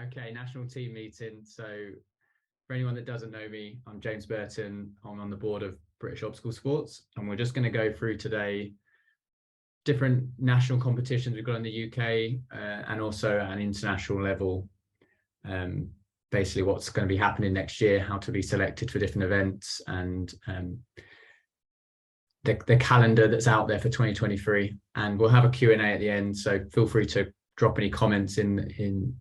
Okay, national team meeting. So for anyone that doesn't know me, I'm James Burton. I'm on the board of British Obstacle Sports, and we're just going to go through today different national competitions we've got in the UK and also at an international level. Basically what's going to be happening next year, how to be selected for different events, and the calendar that's out there for 2023. And we'll have a Q&A at the end, so feel free to drop any comments in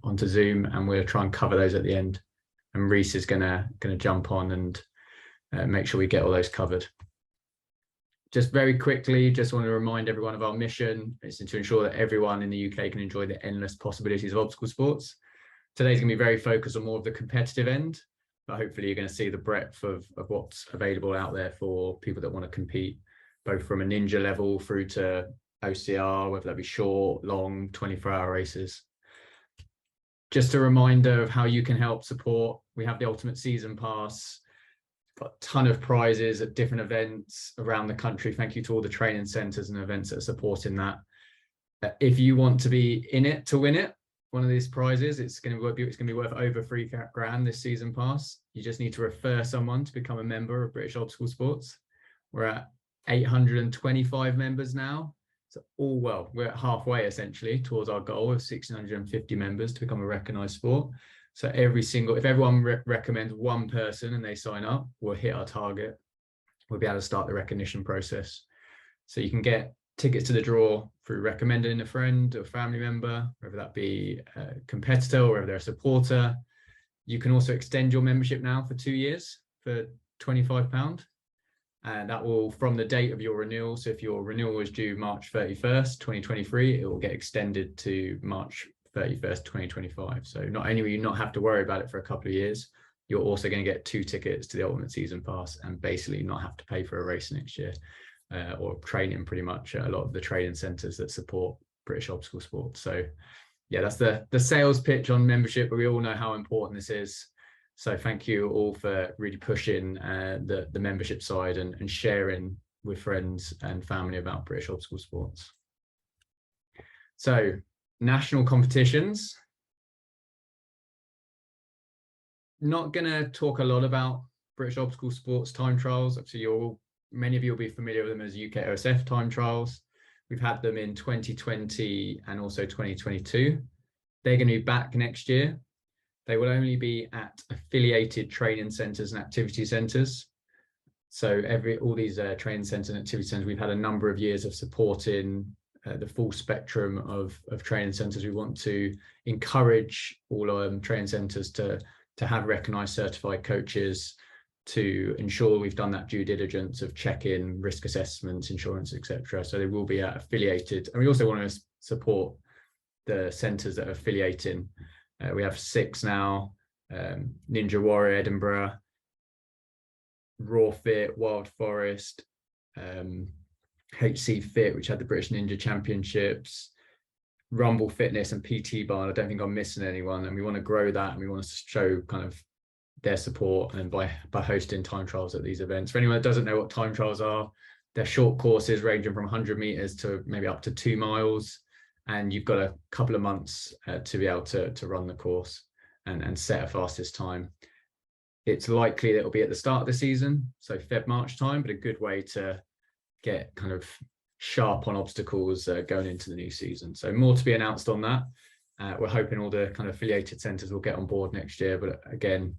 onto Zoom, and we'll try and cover those at the end. And Reese is gonna jump on and make sure we get all those covered. Just very quickly, just want to remind everyone of our mission. It's to ensure that everyone in the UK can enjoy the endless possibilities of obstacle sports. Today's going to be very focused on more of the competitive end, but hopefully you're going to see the breadth of what's available out there for people that want to compete, both from a ninja level through to OCR, whether that be short, long, 24-hour races. Just a reminder of how you can help support. We have the Ultimate Season Pass. Got a ton of prizes at different events around the country. Thank you to all the training centres and events that are supporting that. If you want to be in it to win it, one of these prizes, it's going to be worth over £3,000 this season pass. You just need to refer someone to become a member of British Obstacle Sports. We're at 825 members now. So we're at halfway essentially towards our goal of 1,650 members to become a recognised sport. So if everyone recommends one person and they sign up, we'll hit our target. We'll be able to start the recognition process. So you can get tickets to the draw through recommending a friend or family member, whether that be a competitor or whether they're a supporter. You can also extend your membership now for 2 years for £25. And that will, from the date of your renewal. So if your renewal is due March 31st, 2023, it will get extended to March 31st, 2025. So not only will you not have to worry about it for a couple of years, you're also going to get 2 tickets to the Ultimate Season Pass and basically not have to pay for a race next year or training pretty much at a lot of the training centres that support British Obstacle Sports. So yeah, that's the sales pitch on membership, but we all know how important this is. So thank you all for really pushing the membership side and sharing with friends and family about British Obstacle Sports. So national competitions. Not going to talk a lot about British Obstacle Sports time trials. Obviously, many of you will be familiar with them as UKOCR time trials. We've had them in 2020 and also 2022. They're going to be back next year. They will only be at affiliated training centres and activity centres. So all these training centres and activity centres, we've had a number of years of supporting the full spectrum of training centres. We want to encourage all training centres to have recognised certified coaches, to ensure we've done that due diligence of check-in, risk assessments, insurance, etc. So they will be affiliated. And we also want to support the centres that are affiliating. We have 6 now: Ninja Warrior Edinburgh, Raw Fit, Wild Forest, HC Fit, which had the British Ninja Championships, Rumble Fitness, and PT Barn. I don't think I'm missing anyone, and we want to grow that, and we want to show kind of their support and by hosting time trials at these events. For anyone that doesn't know what time trials are, they're short courses ranging from 100 meters to maybe up to 2 miles. And you've got a couple of months to be able to run the course and set a fastest time. It's likely that it'll be at the start of the season, so March time, but a good way to get kind of sharp on obstacles going into the new season. So more to be announced on that. We're hoping all the kind of affiliated centres will get on board next year, but again,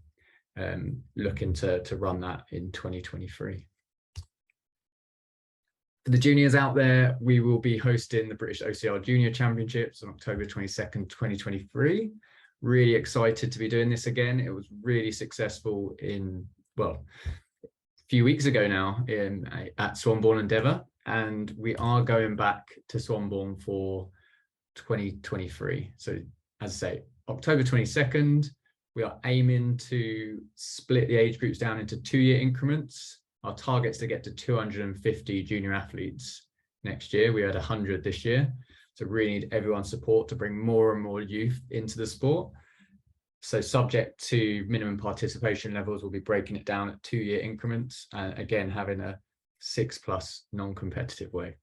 looking to run that in 2023. For the juniors out there, we will be hosting the British OCR Junior Championships on October 22nd, 2023. Really excited to be doing this again. It was really successful a few weeks ago now at Swanbourne and Devon, and we are going back to Swanbourne for 2023. So as I say, October 22nd, we are aiming to split the age groups down into 2-year increments. Our target's to get to 250 junior athletes next year. We had 100 this year. So really need everyone's support to bring more and more youth into the sport. So subject to minimum participation levels, we'll be breaking it down at 2-year increments. And again, having a 6+ non-competitive way.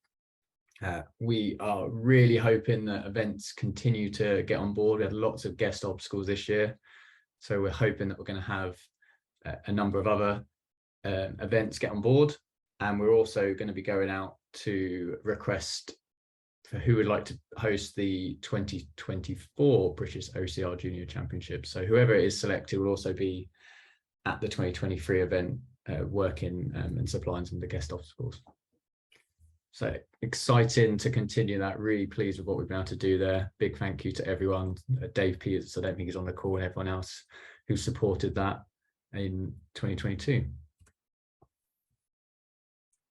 We are really hoping that events continue to get on board. We had lots of guest obstacles this year, so we're hoping that we're going to have a number of other events get on board, and we're also going to be going out to request for who would like to host the 2024 British OCR Junior Championships. So whoever is selected will also be at the 2023 event, working and supplying some of the guest obstacles. So exciting to continue that. Really pleased with what we've been able to do there. Big thank you to everyone. Dave Peters, I don't think he's on the call, and everyone else who supported that in 2022.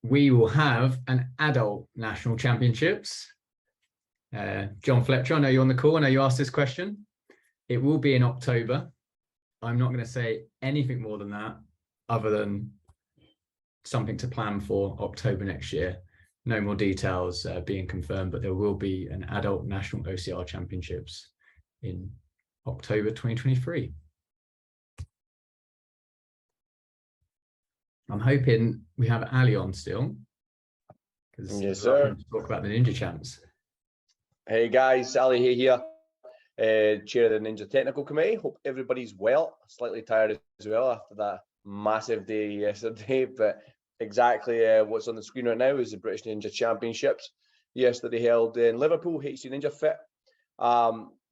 We will have an adult national championships. John Fletcher, I know you're on the call. I know you asked this question. It will be in October. I'm not going to say anything more than that, other than something to plan for October next year. No more details being confirmed, but there will be an adult national OCR championships in October 2023. I'm hoping we have Ali on still. Yes, sir. Talk about the Ninja Champs. Hey guys, Ali here, chair of the Ninja Technical Committee. Hope everybody's well. Slightly tired as well after that massive day yesterday, but exactly what's on the screen right now is the British Ninja Championships. Yesterday held in Liverpool, HC Ninja Fit.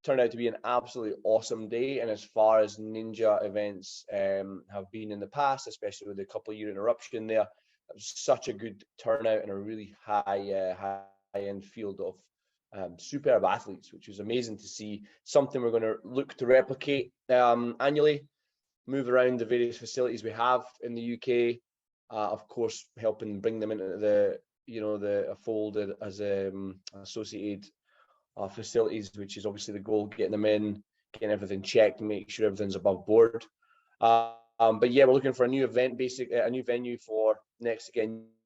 Turned out to be an absolutely awesome day, and as far as ninja events have been in the past, especially with a couple of year interruption there, it was such a good turnout and a really high-end field of superb athletes, which was amazing to see. Something we're going to look to replicate annually, move around the various facilities we have in the UK, of course helping bring them into the fold as associated facilities, which is obviously the goal, getting them in, getting everything checked, make sure everything's above board. But yeah, we're looking for a new event, a new venue for next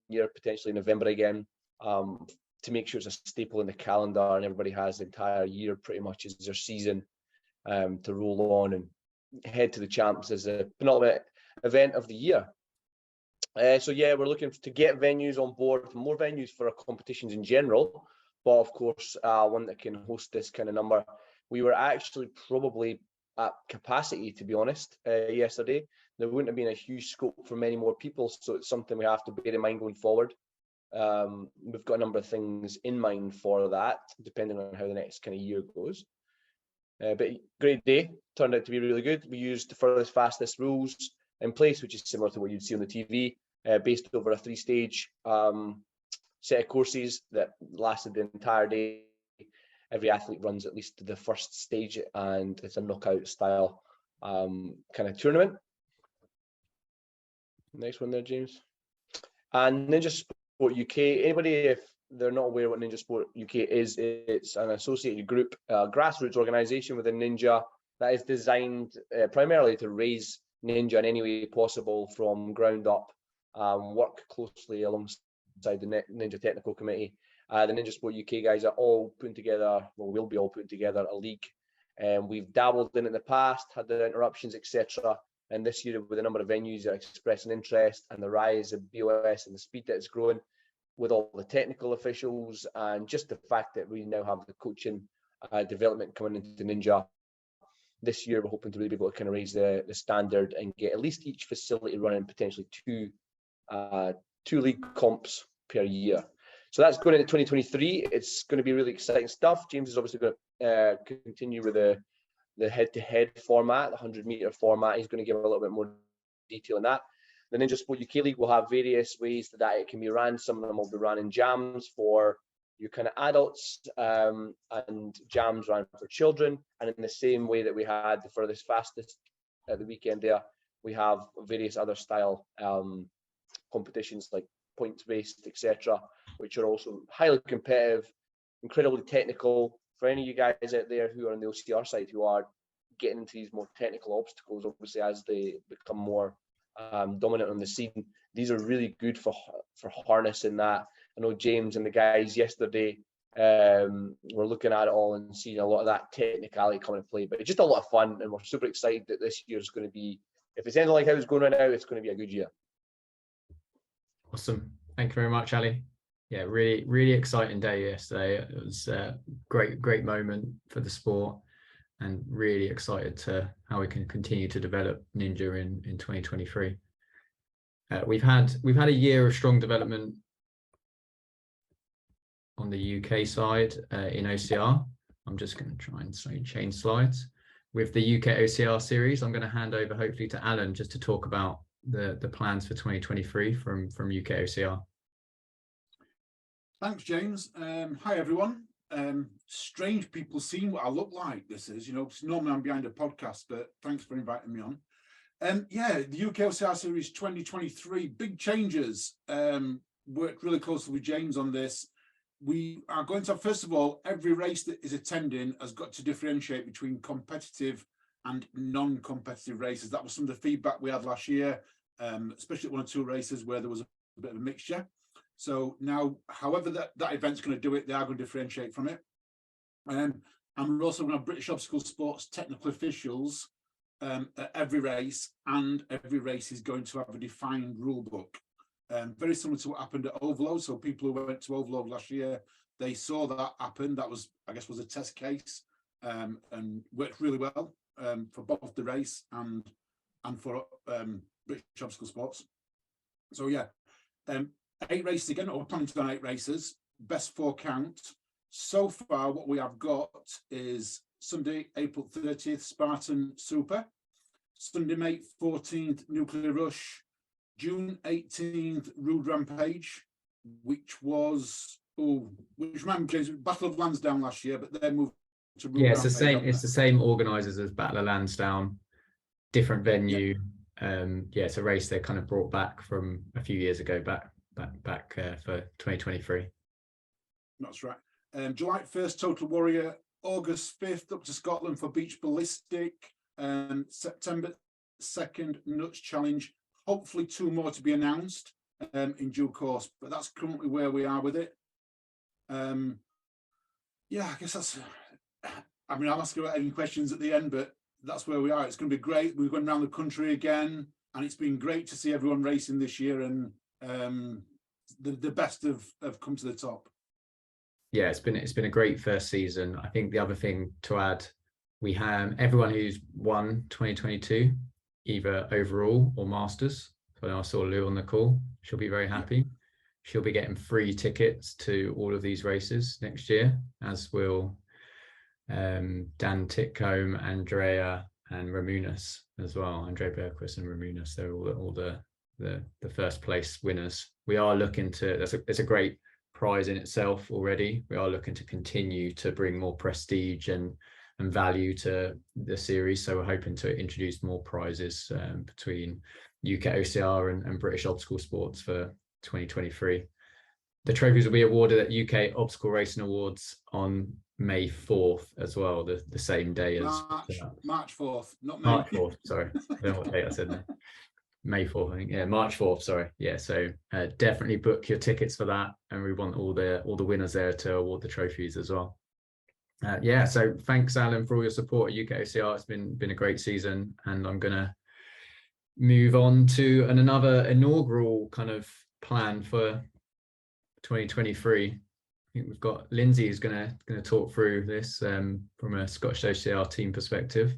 year, potentially November again, to make sure it's a staple in the calendar and everybody has the entire year pretty much as their season to roll on and head to the champs as a penultimate event of the year. So yeah, we're looking to get venues on board, more venues for our competitions in general, but of course one that can host this kind of number. We were actually probably at capacity, to be honest, yesterday. There wouldn't have been a huge scope for many more people, so it's something we have to bear in mind going forward. We've got a number of things in mind for that, depending on how the next kind of year goes. But great day, turned out to be really good. We used the furthest fastest rules in place, which is similar to what you'd see on the TV, based over a 3-stage set of courses that lasted the entire day. Every athlete runs at least the first stage, and it's a knockout style kind of tournament. Next one there, James. And Ninja Sport UK, anybody, if they're not aware what Ninja Sport UK is, it's an associated group, grassroots organisation within Ninja that is designed primarily to raise Ninja in any way possible from ground up, work closely alongside the Ninja Technical Committee. The Ninja Sport UK guys are all putting together, well, we'll be all putting together a league. We've dabbled in it in the past, had the interruptions, etc. And this year, with a number of venues that are expressing interest and the rise of BOS and the speed that it's growing, with all the technical officials and just the fact that we now have the coaching development coming into Ninja. This year, we're hoping to really be able to kind of raise the standard and get at least each facility running potentially two league comps per year. So that's going into 2023. It's going to be really exciting stuff. James is obviously going to continue with the head-to-head format, the 100-meter format. He's going to give a little bit more detail on that. The Ninja Sport UK League will have various ways that it can be ran. Some of them will be run in jams for your kind of adults, and jams ran for children. And in the same way that we had the furthest fastest at the weekend there, we have various other style competitions like points-based, etc., which are also highly competitive, incredibly technical. For any of you guys out there who are on the OCR side who are getting into these more technical obstacles, obviously as they become more dominant on the scene, these are really good for harnessing that. I know James and the guys yesterday were looking at it all and seeing a lot of that technicality come into play, but it's just a lot of fun, and we're super excited that this year is going to be, if it's anything like how it's going right now, it's going to be a good year. Awesome. Thank you very much, Ali. yeah, really exciting day yesterday. It was a great moment for the sport, and really excited to how we can continue to develop Ninja in 2023. We've had a year of strong development on the UK side in OCR. I'm just going to try and change slides. With the UKOCR Series, I'm going to hand over hopefully to Alan just to talk about the plans for 2023 from UKOCR. Thanks, James. Hi, everyone. Strange people seeing what I look like. This is, you know, 'cause normally I'm behind a podcast, but thanks for inviting me on. Yeah, the UKOCR Series 2023, big changes. Worked really closely with James on this. We are going to have, first of all, every race that is attending has got to differentiate between competitive and non-competitive races. That was some of the feedback we had last year, especially at 1 or 2 races where there was a bit of a mixture. So now, however that event's going to do it, they are going to differentiate from it. And we're also going to have British Obstacle Sports technical officials at every race, and every race is going to have a defined rule book. Very similar to what happened at Overload. So people who went to Overload last year, they saw that happen. That was, I guess, was a test case, and worked really well for both the race and for British Obstacle Sports. So yeah, 8 races again, or we're planning to go on 8 races, best 4 count. So far, what we have got is Sunday, April 30th, Spartan Super. Sunday, May 14th, Nuclear Rush. June 18th, Rude Rampage, which was, which remember, James, Battle of Lansdowne last year, but they moved to Rude Rampage. It's the same organisers as Battle of Lansdowne, different venue. Yep. Yeah, it's a race they kind of brought back from a few years ago, back for 2023. That's right. July 1st, Total Warrior. August 5th, up to Scotland for Beach Ballistic. September 2nd, Nuts Challenge. Hopefully 2 more to be announced in due course, but that's currently where we are with it. Yeah, I guess that's, I mean, I'll ask you any questions at the end, but that's where we are. It's going to be great. We're going around the country again, and it's been great to see everyone racing this year, and the best have come to the top. Yeah, it's been a great first season. I think the other thing to add, we have everyone who's won 2022, either overall or masters. So I saw Lou on the call. She'll be very happy. She'll be getting free tickets to all of these races next year, as will Dan Titcombe, Andrea, and Ramunas as well. Andrea Berquist and Ramunas. They're all the first place winners. We are looking to, there's a great prize in itself already. We are looking to continue to bring more prestige and value to the series. So we're hoping to introduce more prizes between UK OCR and British Obstacle Sports for 2023. The trophies will be awarded at UK Obstacle Racing Awards on May 4th as well, the same day as March 4th, not May. March 4th, sorry. I don't know what date I said there. May 4th, I think. Yeah, March 4th, sorry. Yeah, so definitely book your tickets for that, and we want all the winners there to award the trophies as well. Yeah, so thanks, Alan, for all your support at UKOCR. It's been a great season, and I'm gonna move on to another inaugural kind of plan for 2023. I think we've got Lindsay who's gonna talk through this from a Scottish OCR team perspective.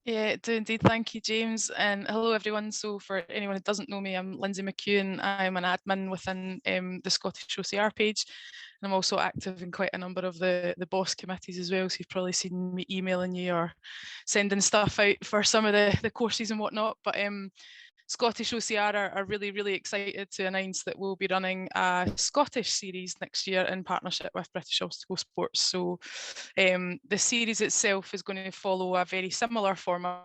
Yeah, do indeed. Thank you, James. And hello, everyone. So for anyone who doesn't know me, I'm Lindsay McEwen. I'm an admin within the Scottish OCR page. And I'm also active in quite a number of the boss committees as well. So you've probably seen me emailing you or sending stuff out for some of the courses and whatnot. But Scottish OCR are really excited to announce that we'll be running a Scottish series next year in partnership with British Obstacle Sports. So the series itself is going to follow a very similar format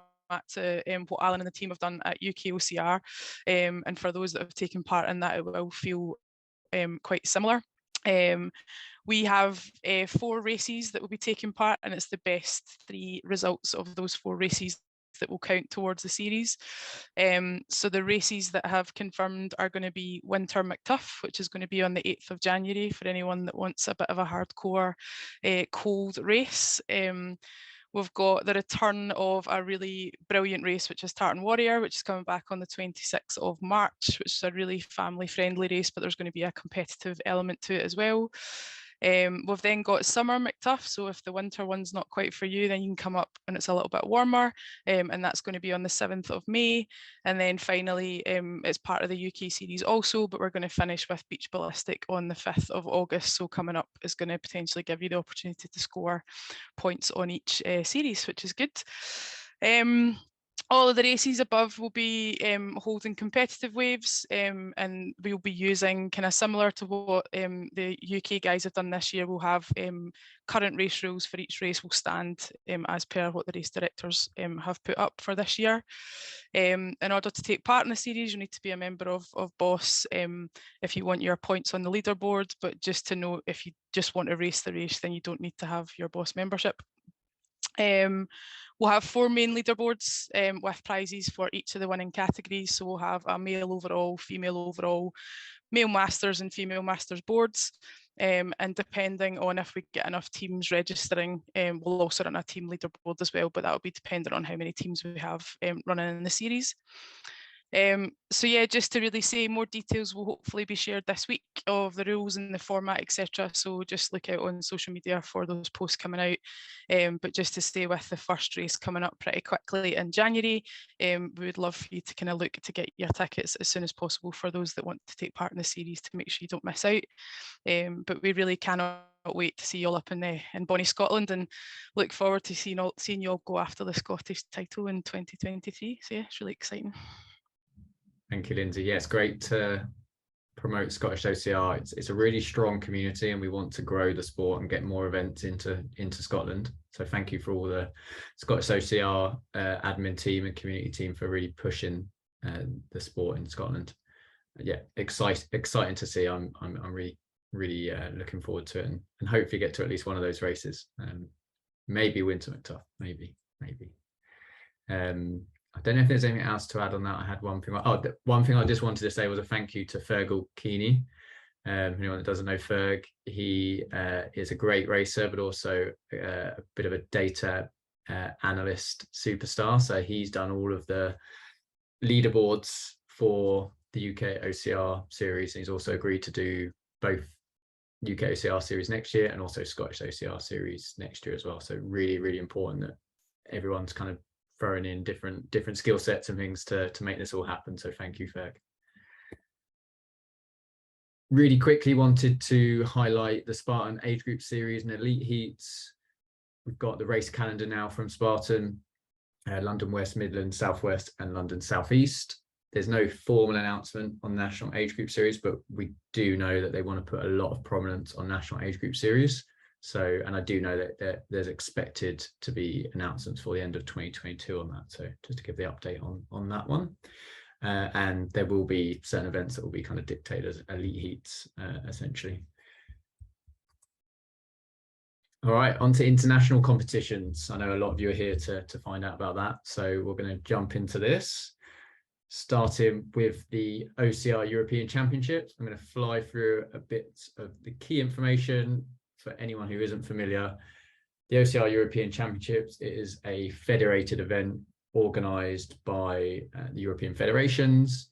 to what Alan and the team have done at UKOCR. And for those that have taken part in that, it will feel quite similar. We have 4 races that will be taking part, and it's the best 3 results of those 4 races that will count towards the series. So the races that have confirmed are going to be Winter McTuff, which is going to be on the 8th of January for anyone that wants a bit of a hardcore cold race. We've got the return of a really brilliant race, which is Tartan Warrior, which is coming back on the 26th of March, which is a really family-friendly race, but there's going to be a competitive element to it as well. We've then got Summer McTuff, so if the winter one's not quite for you, then you can come up and it's a little bit warmer, and that's going to be on the 7th of May. And then finally, it's part of the UK series also, but we're going to finish with Beach Ballistic on the 5th of August. So coming up is going to potentially give you the opportunity to score points on each series, which is good. All of the races above will be holding competitive waves, and we'll be using kind of similar to what the UK guys have done this year. We'll have current race rules for each race will stand as per what the race directors have put up for this year. In order to take part in the series, you need to be a member of BOSS if you want your points on the leaderboard, but just to know, if you just want to race the race, then you don't need to have your BOSS membership. We'll have 4 main leaderboards with prizes for each of the winning categories. So we'll have a male overall, female overall, male masters and female masters boards. And depending on if we get enough teams registering, we'll also run a team leaderboard as well, but that will be dependent on how many teams we have running in the series. So yeah, just to really say, more details will hopefully be shared this week of the rules and the format, etc. So just look out on social media for those posts coming out. But just to stay with the first race coming up pretty quickly in January, we would love for you to kind of look to get your tickets as soon as possible for those that want to take part in the series, to make sure you don't miss out. But we really cannot wait to see you all up in Bonnie, Scotland, and look forward to seeing you all go after the Scottish title in 2023. So yeah, it's really exciting. Thank you, Lindsay. Yeah, it's great to promote Scottish OCR. It's a really strong community, and we want to grow the sport and get more events into Scotland. So thank you for all the Scottish OCR admin team and community team for really pushing the sport in Scotland. Yeah, exciting to see. I'm really looking forward to it, and hopefully get to at least one of those races. Maybe Winter McTuff, maybe. I don't know if there's anything else to add on that. I had one thing. Oh, one thing I just wanted to say was a thank you to Fergal Keeney. Anyone that doesn't know Ferg, he is a great racer, but also a bit of a data analyst superstar. So he's done all of the leaderboards for the UK OCR series. And he's also agreed to do both UK OCR series next year and also Scottish OCR series next year as well. So really, really important that everyone's kind of throwing in different skill sets and things to make this all happen. So thank you, Ferg. Really quickly wanted to highlight the Spartan age group series and elite heats. We've got the race calendar now from Spartan, London West, Midlands, Southwest, and London Southeast. There's no formal announcement on National Age Group Series, but we do know that they want to put a lot of prominence on National Age Group Series. So, and I do know that there's expected to be announcements for the end of 2022 on that. So just to give the update on that one. And there will be certain events that will be kind of dictated as elite heats, essentially. All right, on to international competitions. I know a lot of you are here to find out about that. So we're going to jump into this, starting with the OCR European Championships. I'm going to fly through a bit of the key information for anyone who isn't familiar. The OCR European Championships is a federated event organised by the European federations.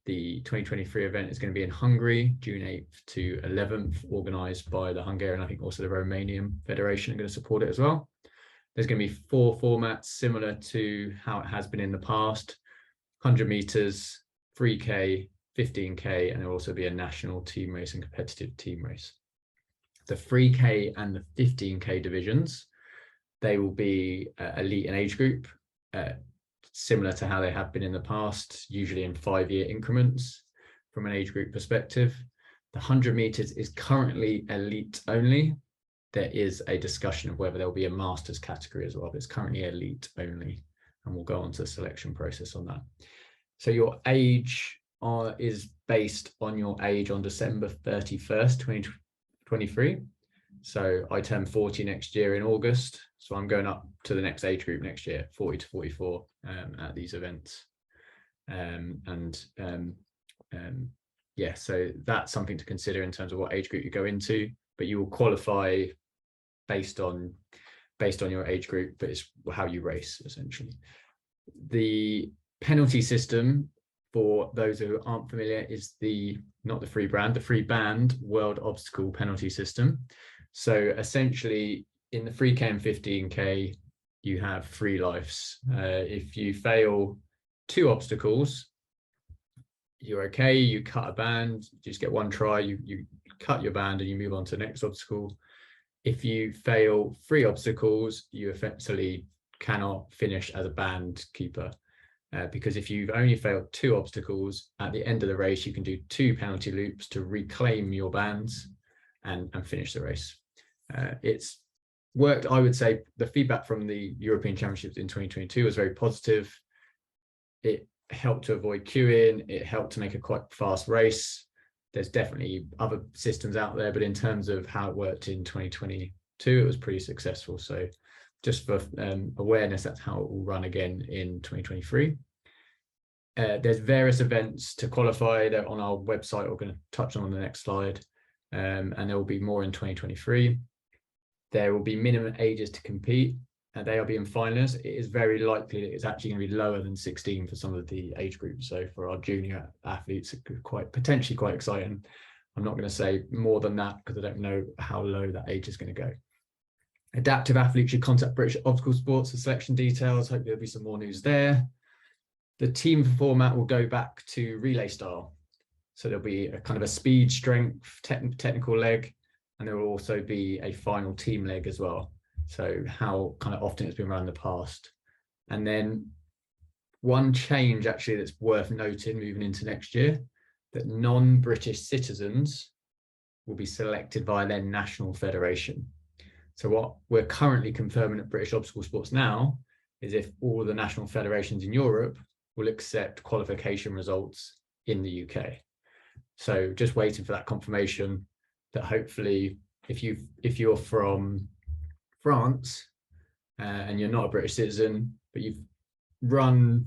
The 2023 event is going to be in Hungary, June 8th to 11th, organised by the Hungarian, I think also the Romanian Federation are going to support it as well. There's going to be 4 formats similar to how it has been in the past: 100 meters, 3K, 15K, and there will also be a national team race and competitive team race. The 3K and the 15K divisions, they will be elite and age group, similar to how they have been in the past, usually in 5-year increments from an age group perspective. The 100 meters is currently elite only. There is a discussion of whether there will be a masters category as well, but it's currently elite only, and we'll go on to the selection process on that. So your age is based on your age on December 31st, 2023. So I turn 40 next year in August, so I'm going up to the next age group next year, 40 to 44 at these events. Yeah, so that's something to consider in terms of what age group you go into, but you will qualify based on based on your age group, but it's how you race essentially. The penalty system, for those who aren't familiar, is not the free band world obstacle penalty system. So essentially in the 3K and 15K, you have 3 lives. If you fail 2 obstacles, you're okay, you cut a band, you just get 1 try, you cut your band and you move on to the next obstacle. If you fail 3 obstacles, you effectively cannot finish as a band keeper, because if you've only failed 2 obstacles, at the end of the race, you can do 2 penalty loops to reclaim your bands and finish the race. It's worked. I would say the feedback from the European Championships in 2022 was very positive. It helped to avoid queuing. It helped to make a quite fast race. There's definitely other systems out there, but in terms of how it worked in 2022, it was pretty successful. So just for awareness, that's how it will run again in 2023. There's various events to qualify. They're on our website. We're going to touch on the next slide, and there will be more in 2023. There will be minimum ages to compete, and they are being finalists. It is very likely that it's actually going to be lower than 16 for some of the age groups. So for our junior athletes, it could potentially quite exciting. I'm not going to say more than that because I don't know how low that age is going to go. Adaptive athletes should contact British Obstacle Sports for selection details. Hopefully there'll be some more news there. The team format will go back to relay style. So there'll be a kind of a speed, strength, technical leg, and there will also be a final team leg as well. So how kind of often it's been run in the past. And then one change actually that's worth noting moving into next year, that non-British citizens will be selected by their national federation. So what we're currently confirming at British Obstacle Sports now is if all the national federations in Europe will accept qualification results in the UK. So just waiting for that confirmation that hopefully if you're from France and you're not a British citizen, but you've run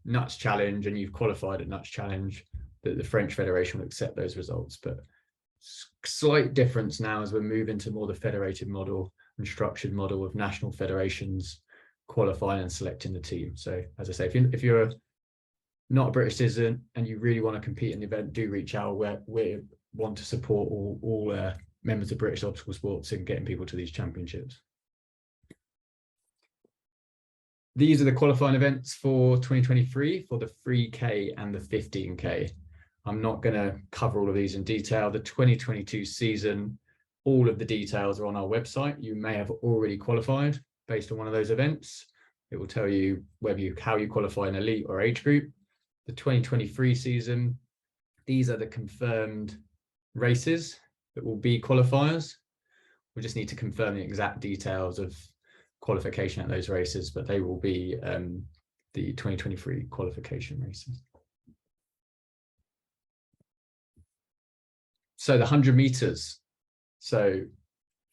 Nuts Challenge and you've qualified at Nuts Challenge, that the French Federation will accept those results. But slight difference now as we're moving to more the federated model and structured model of national federations qualifying and selecting the team. So as I say, if you're not a British citizen and you really want to compete in the event, do reach out. We want to support all members of British Obstacle Sports in getting people to these championships. These are the qualifying events for 2023 for the 3K and the 15K. I'm not going to cover all of these in detail. The 2022 season, all of the details are on our website. You may have already qualified based on one of those events. It will tell you how you qualify in elite or age group. The 2023 season, these are the confirmed races that will be qualifiers. We just need to confirm the exact details of qualification at those races, but they will be the 2023 qualification races. So the 100 meters. So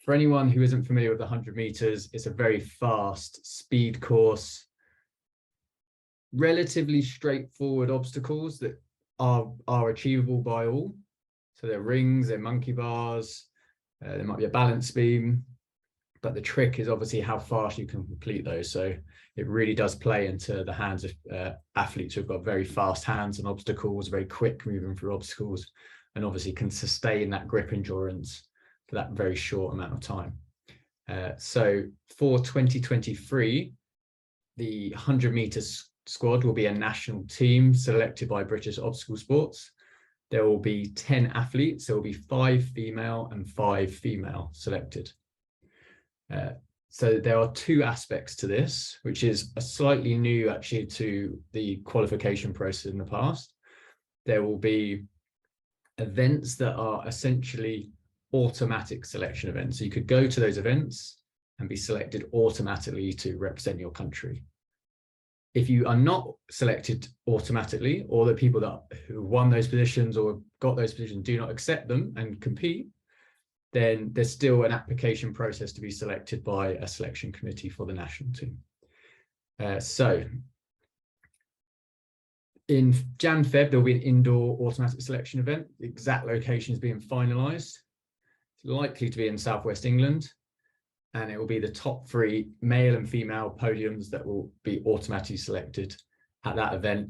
for anyone who isn't familiar with the 100 meters, it's a very fast speed course, relatively straightforward obstacles that are achievable by all. So there are rings, there are monkey bars, there might be a balance beam, but the trick is obviously how fast you can complete those. So it really does play into the hands of athletes who've got very fast hands and obstacles, very quick moving through obstacles, and obviously can sustain that grip endurance for that very short amount of time. So for 2023, the 100 meters squad will be a national team selected by British Obstacle Sports. There will be 10 athletes. There will be 5 female and 5 female selected. So there are 2 aspects to this, which is a slightly new actually to the qualification process in the past. There will be events that are essentially automatic selection events. So you could go to those events and be selected automatically to represent your country. If you are not selected automatically, or the people who won those positions or got those positions do not accept them and compete, then there's still an application process to be selected by a selection committee for the national team. So in Jan-Feb, there'll be an indoor automatic selection event. The exact location is being finalised. It's likely to be in Southwest England. and it will be the top 3 male and female podiums that will be automatically selected at that event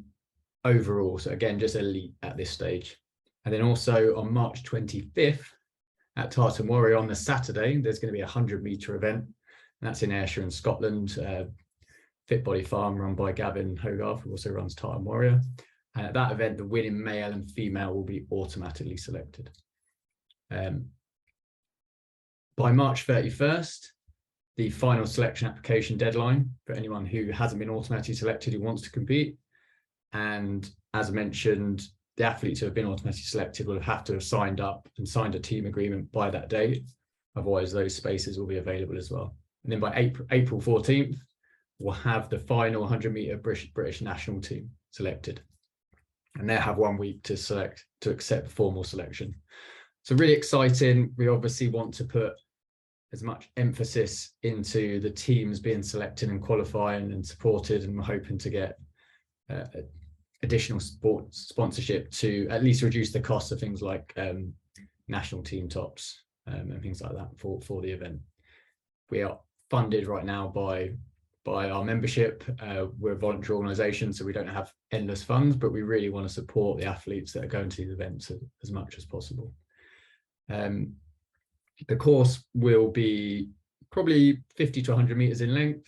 overall. So again, just elite at this stage. And then also on March 25th at Tartan Warrior on the Saturday, there's going to be a 100-meter event. And that's in Ayrshire in Scotland. Fit Body Farm run by Gavin Hogarth, who also runs Tartan Warrior. And at that event, the winning male and female will be automatically selected. By March 31st, the final selection application deadline for anyone who hasn't been automatically selected who wants to compete. And as mentioned, the athletes who have been automatically selected will have to have signed up and signed a team agreement by that date. Otherwise, those spaces will be available as well. And then by April 14th, we'll have the final 100-meter British national team selected. And they'll have 1 week to accept formal selection. So really exciting. We obviously want to put as much emphasis into the teams being selected and qualifying and supported, and we're hoping to get additional sports sponsorship to at least reduce the cost of things like national team tops and things like that for the event. We are funded right now by our membership. We're a voluntary organisation, so we don't have endless funds, but we really want to support the athletes that are going to these events as much as possible. The course will be probably 50 to 100 meters in length.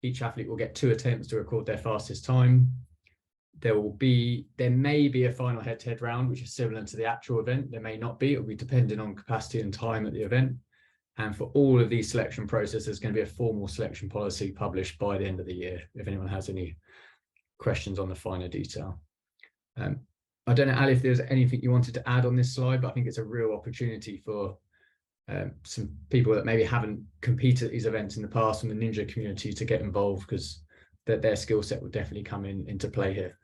Each athlete will get 2 attempts to record their fastest time. There may be a final head-to-head round, which is similar to the actual event. There may not be. It will be depending on capacity and time at the event. And for all of these selection processes, there's going to be a formal selection policy published by the end of the year, if anyone has any questions on the finer detail. I don't know, Ali, if there's anything you wanted to add on this slide, but I think it's a real opportunity for some people that maybe haven't competed at these events in the past from the ninja community to get involved, because their skill set will definitely come into play here.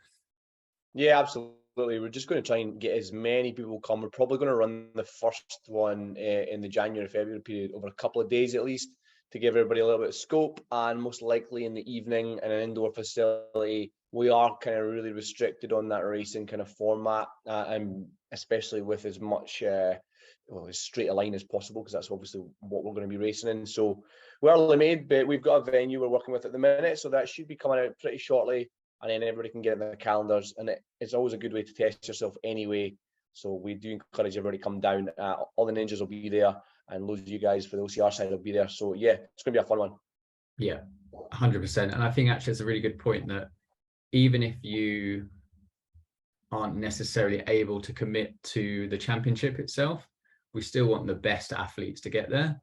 Yeah, absolutely. We're just going to try and get as many people come. We're probably going to run the first one in the January-February period over a couple of days at least, to give everybody a little bit of scope, and most likely in the evening in an indoor facility. We are kind of really restricted on that racing kind of format, and especially with as much as straight a line as possible, because that's obviously what we're going to be racing in. So we're early made, but we've got a venue we're working with at the minute, so that should be coming out pretty shortly, and then everybody can get in their calendars, and it's always a good way to test yourself anyway. So we do encourage everybody to come down. All the ninjas will be there, and loads of you guys for the OCR side will be there. So yeah, it's going to be a fun one. Yeah, 100%. And I think actually it's a really good point that even if you aren't necessarily able to commit to the championship itself, we still want the best athletes to get there.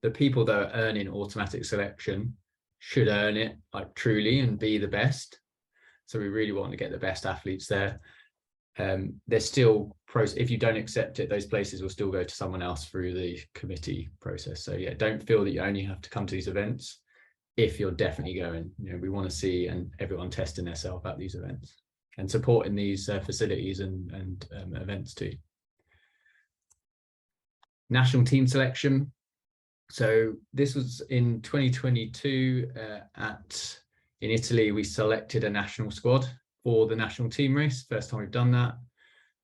The people that are earning automatic selection should earn it like truly and be the best. So we really want to get the best athletes there. There's still if you don't accept it, those places will still go to someone else through the committee process. So yeah, don't feel that you only have to come to these events if you're definitely going. You know, we want to see everyone testing themselves at these events and supporting these facilities and events too. National team selection. So this was in 2022 in Italy. We selected a national squad for the national team race. First time we've done that.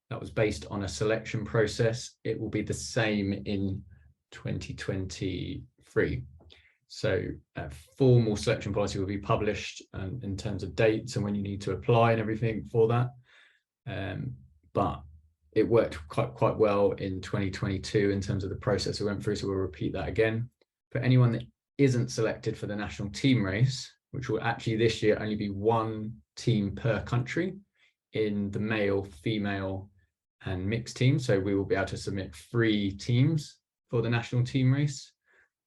That was based on a selection process. It will be the same in 2023. So a formal selection policy will be published in terms of dates and when you need to apply and everything for that. But it worked quite well in 2022 in terms of the process we went through. So we'll repeat that again. For anyone that isn't selected for the national team race, which will actually this year only be 1 team per country in the male, female and mixed team. So we will be able to submit 3 teams for the national team race.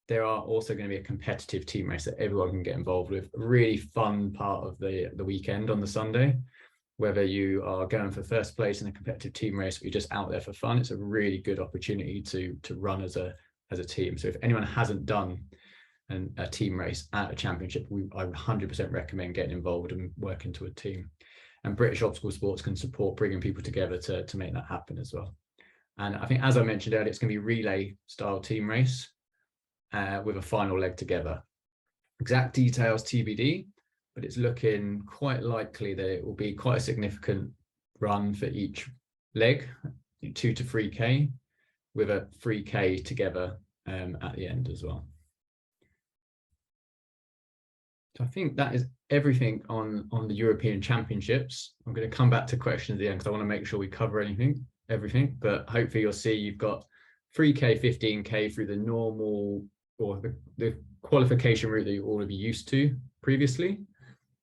There are also going to be a competitive team race that everyone can get involved with. A really fun part of the weekend on the Sunday, whether you are going for first place in a competitive team race or you're just out there for fun. It's a really good opportunity to run as a team. So if anyone hasn't done a team race at a championship, I would 100% recommend getting involved and working to a team. And British Obstacle Sports can support bringing people together to make that happen as well. And I think, as I mentioned earlier, it's going to be relay style team race with a final leg together. Exact details TBD, but it's looking quite likely that it will be quite a significant run for each leg, 2 to 3K, with a 3K together at the end as well. So I think that is everything on the European Championships. I'm going to come back to questions at the end because I want to make sure we cover everything. But hopefully you'll see you've got 3K, 15K through the normal or the qualification route that you all be used to previously,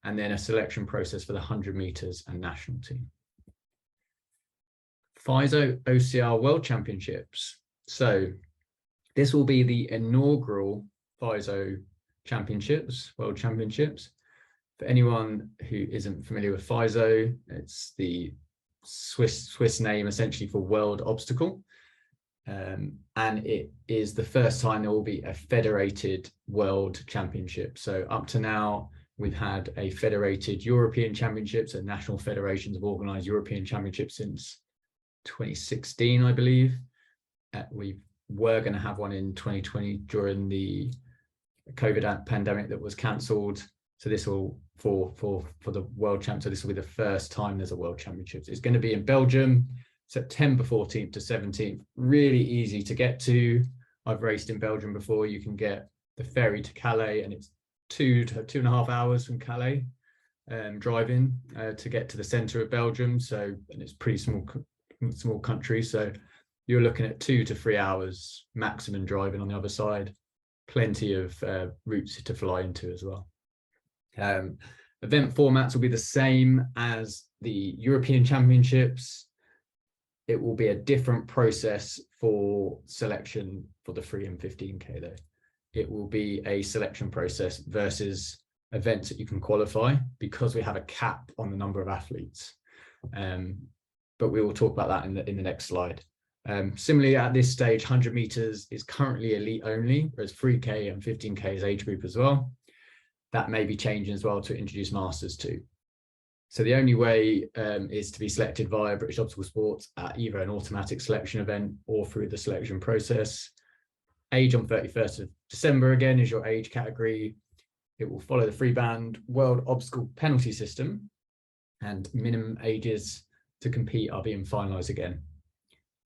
and then a selection process for the 100 meters and national team. FISO OCR World Championships. So this will be the inaugural FISO Championships, World Championships. For anyone who isn't familiar with FISO, it's the Swiss name essentially for World Obstacle. And it is the first time there will be a federated World Championship. So up to now, we've had a federated European Championships, and national federations have organized European Championships since 2016, I believe. We were going to have one in 2020 during the COVID pandemic that was cancelled. So this will for the World Champ. So this will be the first time there's a World Championships. It's going to be in Belgium, September 14th to 17th. Really easy to get to. I've raced in Belgium before. You can get the ferry to Calais, and it's 2 to 2.5 hours from Calais driving to get to the centre of Belgium. So, and it's pretty small country. So you're looking at 2 to 3 hours maximum driving on the other side. Plenty of routes to fly into as well. Event formats will be the same as the European Championships. It will be a different process for selection for the 3 and 15K though. It will be a selection process versus events that you can qualify, because we have a cap on the number of athletes. But we will talk about that in the next slide. Similarly, at this stage, 100 meters is currently elite only, whereas 3K and 15K is age group as well. That may be changing as well to introduce masters too. So the only way is to be selected via British Obstacle Sports at either an automatic selection event or through the selection process. Age on 31st of December again is your age category. It will follow the free band World Obstacle penalty system, and minimum ages to compete are being finalised again.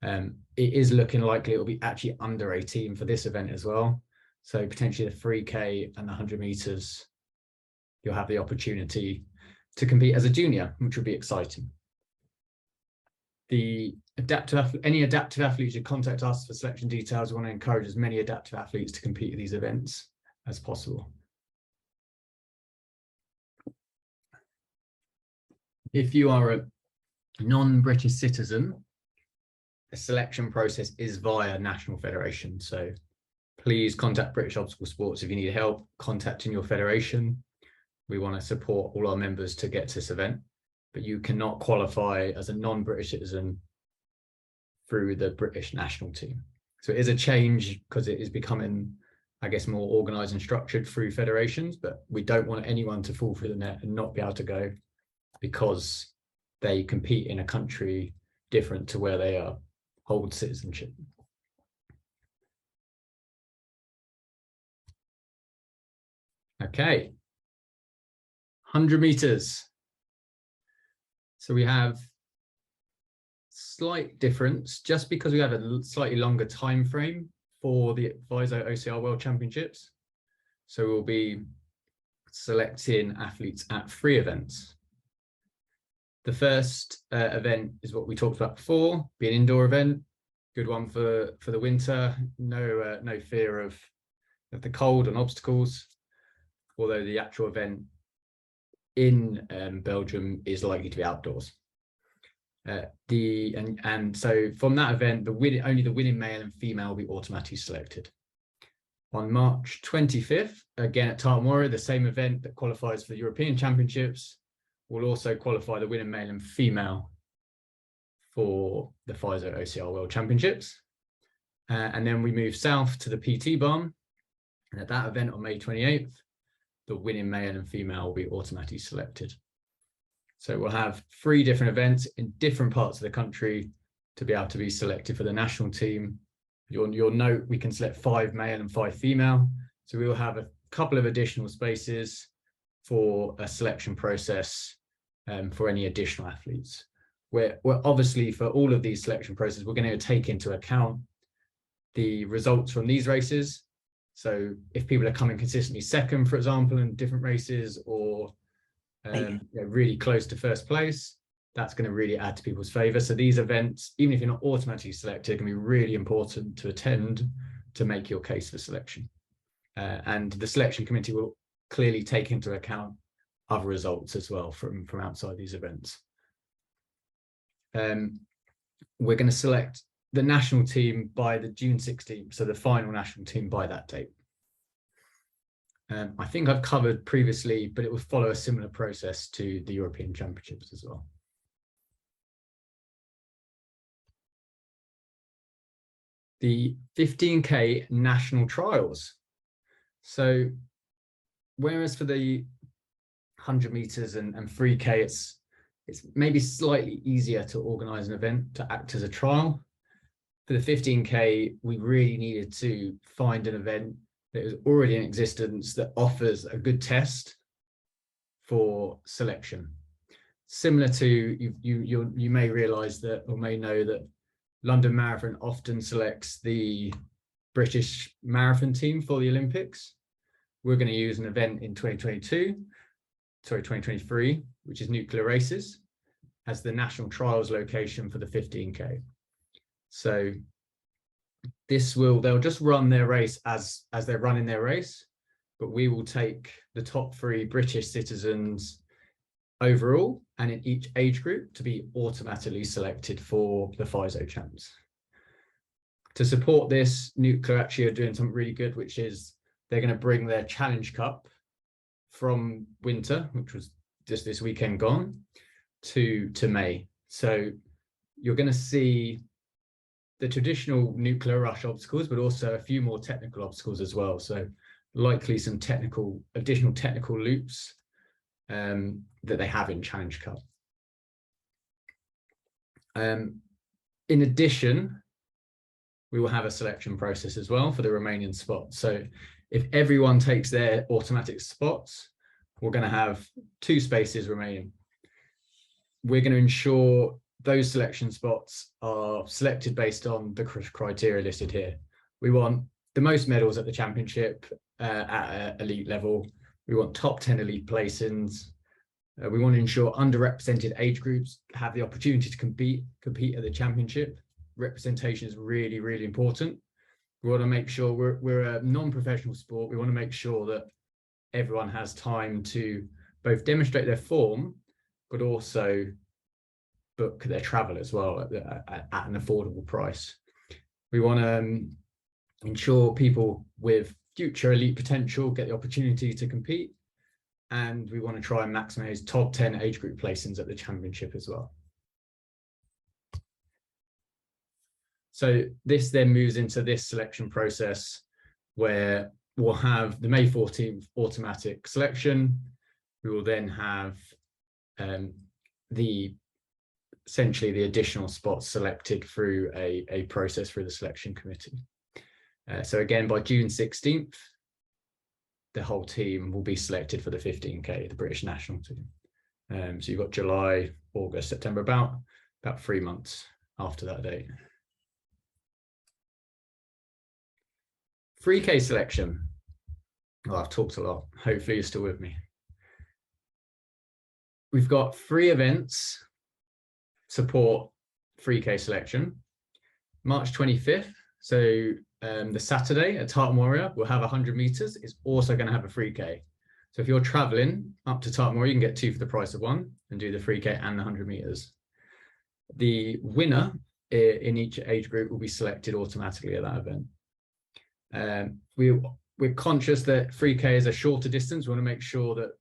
It is looking likely it will be actually under 18 for this event as well. So potentially the 3K and the 100 meters, you'll have the opportunity to compete as a junior, which will be exciting. Any adaptive athletes should contact us for selection details. We want to encourage as many adaptive athletes to compete at these events as possible. If you are a non-British citizen, the selection process is via national federation. So please contact British Obstacle Sports if you need help contacting your federation. We want to support all our members to get to this event, but you cannot qualify as a non-British citizen through the British national team. So it is a change because it is becoming, I guess, more organised and structured through federations, but we don't want anyone to fall through the net and not be able to go because they compete in a country different to where they hold citizenship. Okay, 100 meters. So we have slight difference just because we have a slightly longer time frame for the FISO OCR World Championships. So we'll be selecting athletes at 3 events. The first event is what we talked about before, be an indoor event, good one for the winter. No fear of the cold and obstacles, although the actual event in Belgium is likely to be outdoors. And so from that event, only the winning male and female will be automatically selected. On March 25th, again at Tartan Warrior, the same event that qualifies for the European Championships will also qualify the winning male and female for the FISO OCR World Championships. And then we move south to the PT Barn. And at that event on May 28th, the winning male and female will be automatically selected. So we'll have 3 different events in different parts of the country to be able to be selected for the national team. You'll note we can select 5 male and 5 female. So we will have a couple of additional spaces for a selection process for any additional athletes. We're obviously, for all of these selection processes, we're going to take into account the results from these races, So if people are coming consistently second, for example, in different races, or really close to first place, that's going to really add to people's favour. So these events, even if you're not automatically selected, can be really important to attend to make your case for selection. And the selection committee will clearly take into account other results as well from outside these events. We're going to select the national team by the June 16th, so the final national team by that date. I think I've covered previously, but it will follow a similar process to the European Championships as well. The 15K national trials. So whereas for the 100 meters and 3K, it's maybe slightly easier to organize an event to act as a trial. For the 15K, we really needed to find an event that is already in existence that offers a good test for selection. Similar to, you may realize that, or may know that London Marathon often selects the British marathon team for the Olympics. We're going to use an event in 2023, which is Nuclear Races, as the national trials location for the 15K. So they'll just run their race as they're running their race, but we will take the top 3 British citizens overall and in each age group to be automatically selected for the FISO champs. To support this, Nuclear actually are doing something really good, which is they're going to bring their Challenge Cup from winter, which was just this weekend gone, to May. So you're going to see the traditional Nuclear Rush obstacles, but also a few more technical obstacles as well. So likely some additional technical loops that they have in Challenge Cup. In addition, we will have a selection process as well for the remaining spots. So if everyone takes their automatic spots, we're going to have 2 spaces remaining. We're going to ensure those selection spots are selected based on the criteria listed here. We want the most medals at the championship at elite level. We want top 10 elite placings. We want to ensure underrepresented age groups have the opportunity to compete at the championship. Representation is really, really important. We want to make sure we're a non-professional sport. We want to make sure that everyone has time to both demonstrate their form, but also book their travel as well at an affordable price. We want to ensure people with future elite potential get the opportunity to compete, and we want to try and maximize top 10 age group placings at the championship as well. So this then moves into this selection process where we'll have the May 14th automatic selection. We will then have essentially the additional spots selected through a process through the selection committee. So again, by June 16th, the whole team will be selected for the 15K, the British national team. So you've got July, August, September, about 3 months after that date. 3K selection. Well, I've talked a lot. Hopefully you're still with me. We've got 3 events support 3K selection. March 25th, so the Saturday at Tartan Warrior, we'll have 100 meters. It's also going to have a 3K. So if you're traveling up to Tartan Warrior, you can get 2 for the price of 1 and do the 3K and the 100 meters. The winner in each age group will be selected automatically at that event. We're conscious that 3K is a shorter distance. We want to make sure that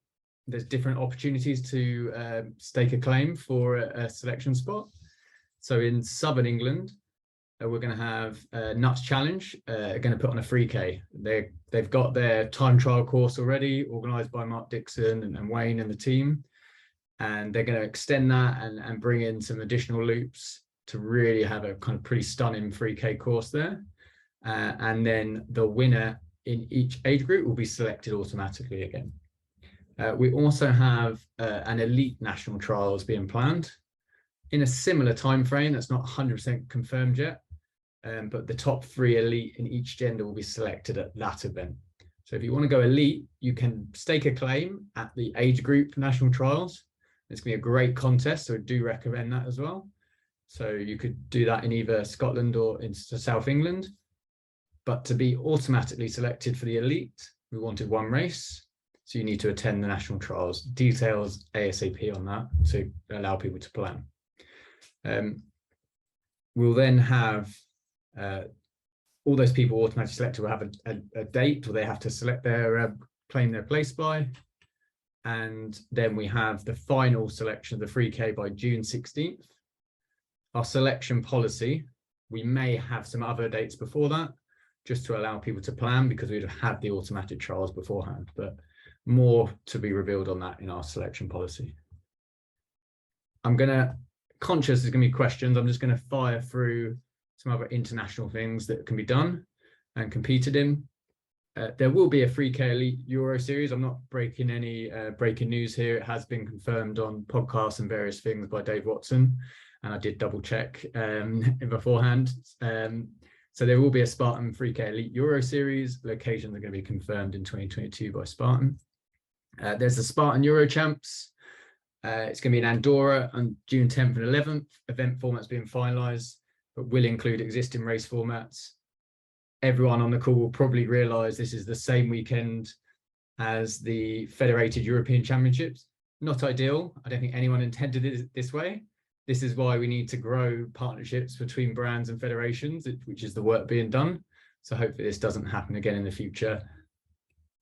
there's different opportunities to stake a claim for a selection spot. So in Southern England, we're going to have Nuts Challenge, going to put on a 3K. They've got their time trial course already, organised by Mark Dixon and Wayne and the team. And they're going to extend that and bring in some additional loops to really have a kind of pretty stunning 3K course there. And then the winner in each age group will be selected automatically again. We also have an elite national trials being planned in a similar time frame. That's not 100% confirmed yet, but the top 3 elite in each gender will be selected at that event. So if you want to go elite, you can stake a claim at the age group national trials. It's going to be a great contest, so I do recommend that as well. So you could do that in either Scotland or in South England. But to be automatically selected for the elite, we wanted 1 race. So you need to attend the national trials. Details ASAP on that to allow people to plan. We'll then have all those people automatically selected will have a date, or they have to select their claim their place by. And then we have the final selection of the 3K by June 16th. Our selection policy, we may have some other dates before that, just to allow people to plan, because we'd have had the automatic trials beforehand, but more to be revealed on that in our selection policy. Conscious there's going to be questions. I'm just going to fire through some other international things that can be done and competed in. There will be a 3K Elite Euro Series. I'm not breaking any breaking news here. It has been confirmed on podcasts and various things by Dave Watson, and I did double check beforehand. So there will be a Spartan 3K Elite Euro Series. Locations are going to be confirmed in 2022 by Spartan. There's the Spartan Euro Champs. It's going to be in Andorra on June 10th and 11th. Event format's being finalised, but will include existing race formats. Everyone on the call will probably realise this is the same weekend as the Federated European Championships. Not ideal. I don't think anyone intended it this way. This is why we need to grow partnerships between brands and federations, which is the work being done. So hopefully this doesn't happen again in the future.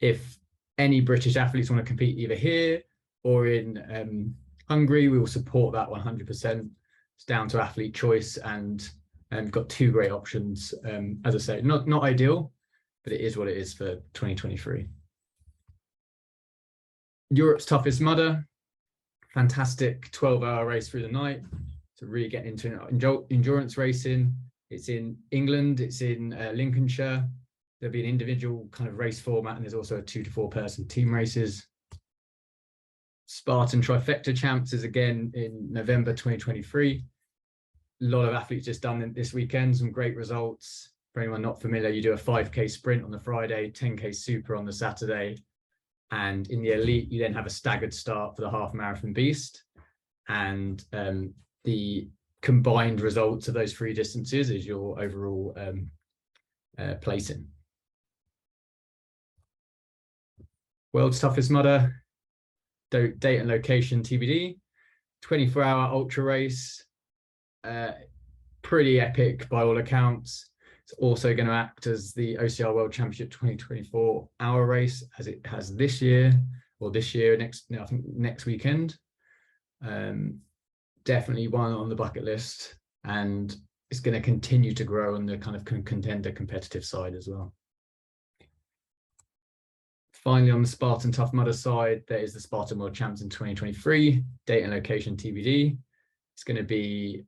If any British athletes want to compete either here or in Hungary, we will support that 100%. It's down to athlete choice, and we've got 2 great options. As I say, not ideal, but it is what it is for 2023. Europe's Toughest Mudder, fantastic 12-hour race through the night to really get into endurance racing. It's in England, it's in Lincolnshire. There'll be an individual kind of race format, and there's also a 2 to 4 person team races. Spartan Trifecta Champs is again in November 2023. A lot of athletes just done this weekend, some great results. For anyone not familiar, you do a 5K sprint on the Friday, 10K super on the Saturday. And in the elite, you then have a staggered start for the half marathon beast. And the combined results of those 3 distances is your overall placing. World's Toughest Mudder, date and location TBD, 24-hour ultra race, pretty epic by all accounts. It's also going to act as the OCR World Championship 2024 hour race, as it has this year, or this year, I think next weekend. Definitely one on the bucket list, and it's going to continue to grow on the kind of contender competitive side as well. Finally, on the Spartan Tough Mudder side, there is the Spartan World Champs in 2023, date and location TBD. It's going to be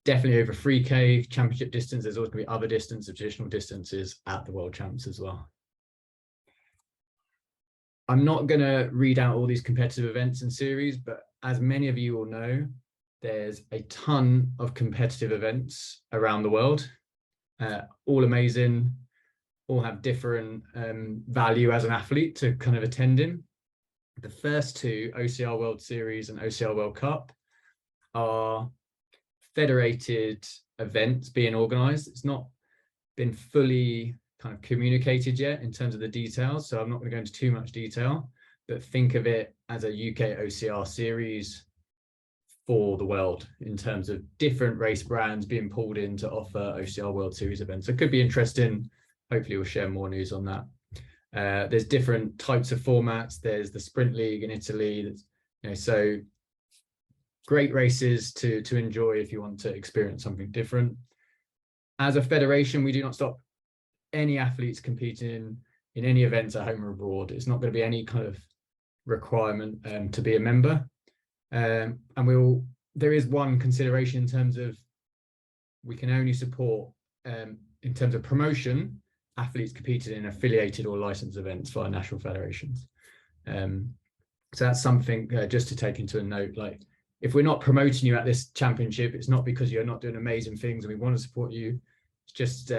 definitely over 3K championship distance. There's also going to be other traditional distances at the World Champs as well. I'm not going to read out all these competitive events and series, but as many of you will know, there's a ton of competitive events around the world, all amazing, all have different value as an athlete to kind of attend in. The first 2, OCR World Series and OCR World Cup, are federated events being organized. It's not been fully kind of communicated yet in terms of the details, so I'm not going to go into too much detail, but think of it as a UK OCR series for the world in terms of different race brands being pulled in to offer OCR World Series events. So it could be interesting. Hopefully we'll share more news on that. There's different types of formats. There's the Sprint League in Italy. So great races to enjoy if you want to experience something different. As a federation, we do not stop any athletes competing in any events at home or abroad. It's not going to be any kind of requirement to be a member. And there is one consideration in terms of we can only support, in terms of promotion, athletes competing in affiliated or licensed events via national federations. So that's something just to take into a note. Like, if we're not promoting you at this championship, it's not because you're not doing amazing things and we want to support you. It's just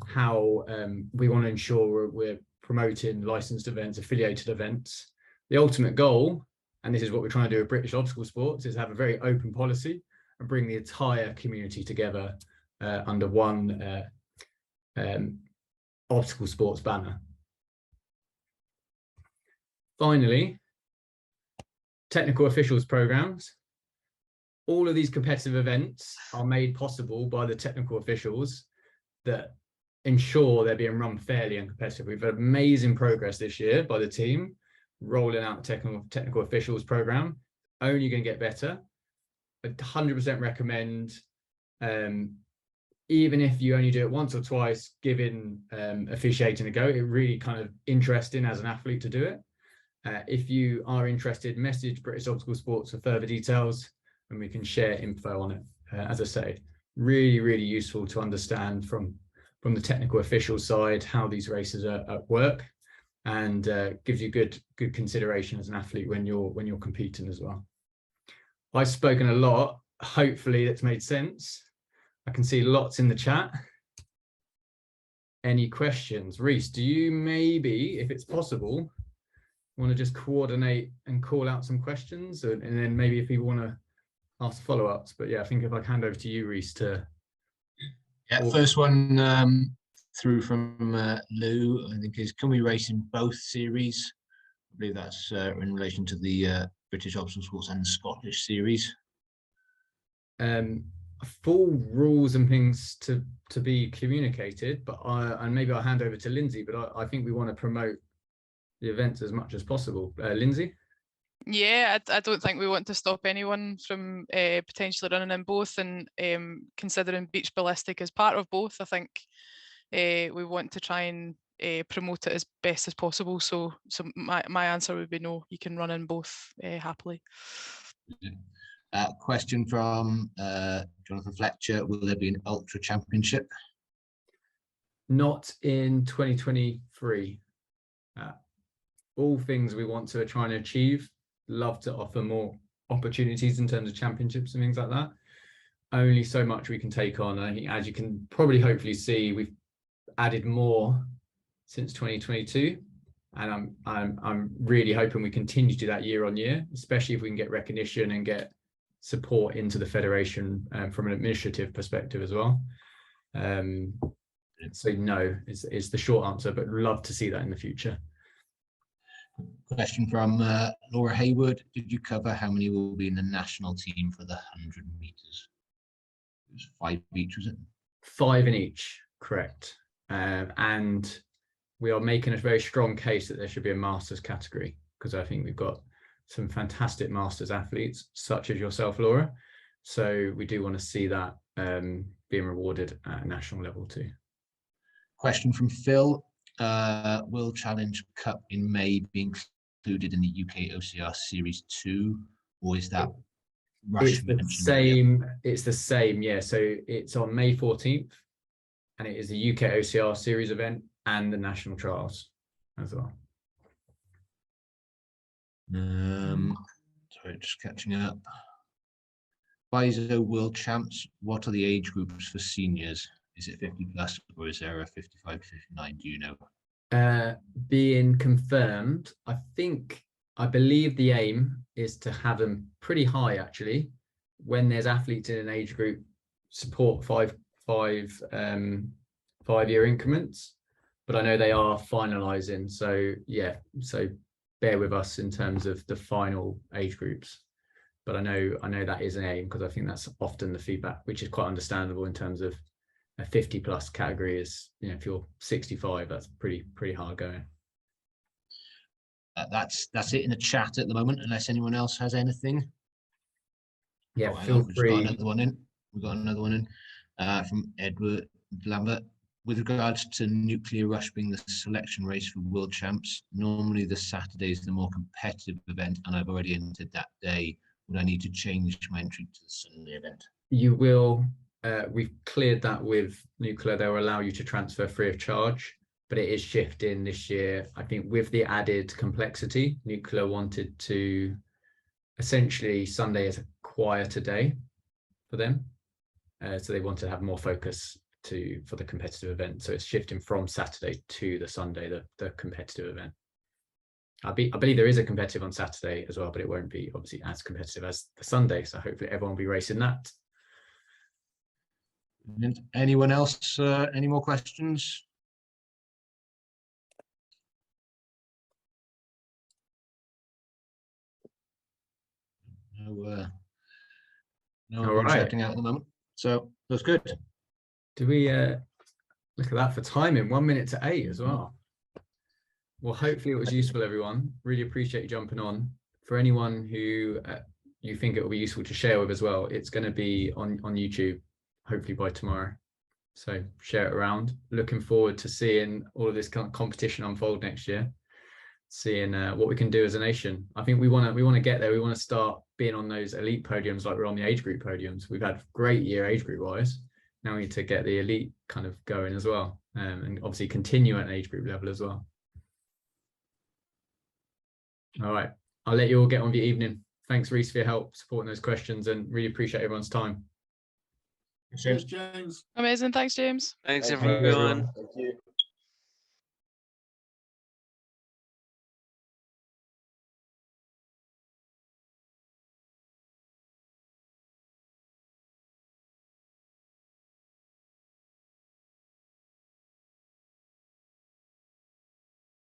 how we want to ensure we're promoting licensed events, affiliated events. The ultimate goal, and this is what we're trying to do with British Obstacle Sports, is have a very open policy and bring the entire community together under one obstacle sports banner. Finally, technical officials programs. All of these competitive events are made possible by the technical officials that ensure they're being run fairly and competitive. We've had amazing progress this year by the team rolling out the technical officials program. Only going to get better. I 100% recommend, even if you only do it once or twice, giving officiating a go. It really kind of interesting as an athlete to do it. If you are interested, message British Obstacle Sports for further details, and we can share info on it. As I say, really, really useful to understand from the technical official side how these races are at work, and gives you good consideration as an athlete when you're competing as well. I've spoken a lot. Hopefully it's made sense. I can see lots in the chat. Any questions? Reese, do you maybe, if it's possible, want to just coordinate and call out some questions, and then maybe if people want to ask follow-ups? But yeah, I think if I hand over to you, Reese, to... Yeah, first one through from Lou, I think, is, can we race in both series? I believe that's in relation to the British Obstacle Sports and the Scottish Series. Full rules and things to be communicated, but and maybe I'll hand over to Lindsay, but I think we want to promote the events as much as possible. Lindsay? Yeah, I don't think we want to stop anyone from potentially running in both, and considering beach ballistic as part of both, I think we want to try and promote it as best as possible. So my answer would be no, you can run in both happily. Question from Jonathan Fletcher, will there be an ultra championship? Not in 2023. All things we want to try and achieve. Love to offer more opportunities in terms of championships and things like that. Only so much we can take on. I think, as you can probably hopefully see, we've added more since 2022, and I'm really hoping we continue to do that year on year, especially if we can get recognition and get support into the federation from an administrative perspective as well. So no is the short answer, but love to see that in the future. Question from Laura Hayward. Did you cover how many will be in the national team for the 100 meters? It was 5 each, was it? 5 in each, correct. And we are making a very strong case that there should be a masters category, because I think we've got some fantastic masters athletes, such as yourself, Laura. So we do want to see that being rewarded at a national level too. Question from Phil. World Challenge Cup in May be included in the UKOCR Series 2, or is that It's the same, yeah. So it's on May 14th, and it is the UKOCR Series event and the national trials as well. Sorry, just catching up. FISO World Champs, what are the age groups for seniors? Is it 50 plus, or is there a 55 to 59? Do you know? Being confirmed, I believe the aim is to have them pretty high, actually, when there's athletes in an age group, support five-year increments. But I know they are finalising, so yeah, so bear with us in terms of the final age groups. But I know that is an aim, because I think that's often the feedback, which is quite understandable in terms of a 50 plus category is, you know, if you're 65, that's pretty hard going. That's it in the chat at the moment, unless anyone else has anything. Yeah, feel free. We've got another one in from Edward Lambert. With regards to Nuclear Rush being the selection race for World Champs, normally the Saturday is the more competitive event, and I've already entered that day. Would I need to change my entry to the Sunday event? You will. We've cleared that with Nuclear. They'll allow you to transfer free of charge, but it is shifting this year. I think with the added complexity, Nuclear wanted to essentially Sunday is a quieter day for them. So they want to have more focus for the competitive event. So it's shifting from Saturday to the Sunday, the competitive event. I believe there is a competitive on Saturday as well, but it won't be obviously as competitive as the Sunday. So hopefully everyone will be racing that. Anyone else? Any more questions? No one shouting out at the moment. So that's good. Do we look at that for timing? 1 minute to 8 as well. Well, hopefully it was useful, everyone. Really appreciate you jumping on. For anyone who you think it will be useful to share with as well, it's going to be on YouTube, hopefully by tomorrow. So share it around. Looking forward to seeing all of this kind of competition unfold next year. Seeing what we can do as a nation. I think we want to get there. We want to start being on those elite podiums like we're on the age group podiums. We've had a great year age group wise. Now we need to get the elite kind of going as well, and obviously continue at an age group level as well. All right, I'll let you all get on with your evening. Thanks, Reese, for your help supporting those questions, and really appreciate everyone's time. Cheers, James. Amazing. Thanks, James. Thanks, Thank you, everyone. Thank you.